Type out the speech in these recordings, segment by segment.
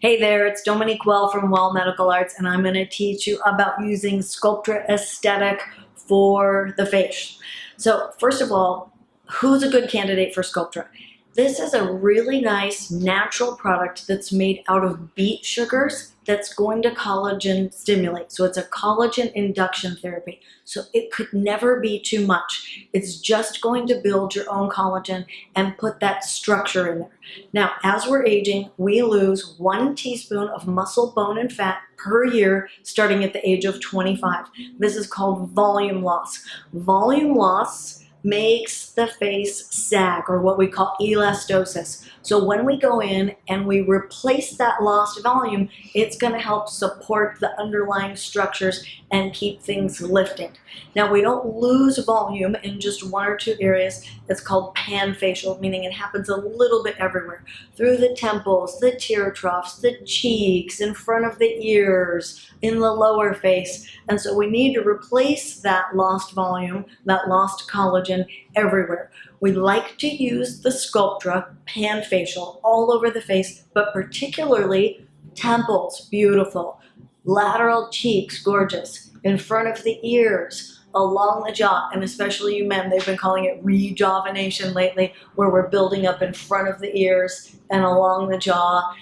Hey there, it's Dominique Well from Well Medical Arts, and I'm going to teach you about using Sculptra aesthetic for the face. So first of all, who's a good candidate for Sculptra? This is a really nice natural product that's made out of beet sugars that's going to collagen stimulate. So it's a collagen induction therapy. So it could never be too much. It's just going to build your own collagen and put that structure in there. Now, as we're aging, we lose 1 teaspoon of muscle, bone, and fat per year starting at the age of 25. This is called volume loss. Volume loss makes the face sag, or what we call elastosis. So when we go in and we replace that lost volume, it's going to help support the underlying structures and keep things lifting. Now, we don't lose volume in just 1 or 2 areas. It's called panfacial, meaning it happens a little bit everywhere. Through the temples, the tear troughs, the cheeks, in front of the ears, in the lower face. And so we need to replace that lost volume, that lost collagen everywhere. We like to use the Sculptra panfacial all over the face, but particularly temples, beautiful. Lateral cheeks, gorgeous. In front of the ears, along the jaw, and especially you men, they've been calling it rejuvenation lately, where we're building up in front of the ears and along the jaw.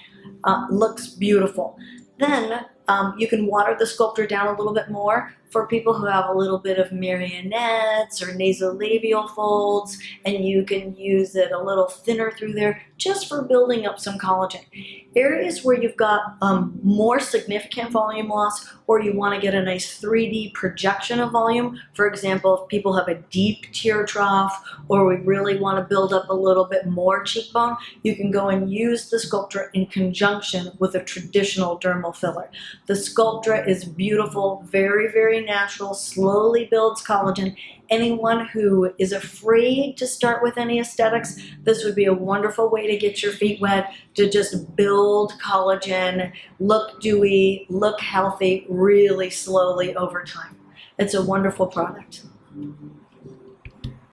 Looks beautiful. Then you can water the Sculptra down a little bit more for people who have a little bit of marionettes or nasolabial folds, and you can use it a little thinner through there just for building up some collagen. Areas where you've got more significant volume loss, or you want to get a nice 3D projection of volume, for example, if people have a deep tear trough, or we really want to build up a little bit more cheekbone, you can go and use the Sculptra in conjunction with a traditional dermal filler. The Sculptra is beautiful, very, very natural, slowly builds collagen. Anyone who is afraid to start with any aesthetics, this would be a wonderful way to get your feet wet, to just build collagen, look dewy, look healthy, really slowly over time. It's a wonderful product.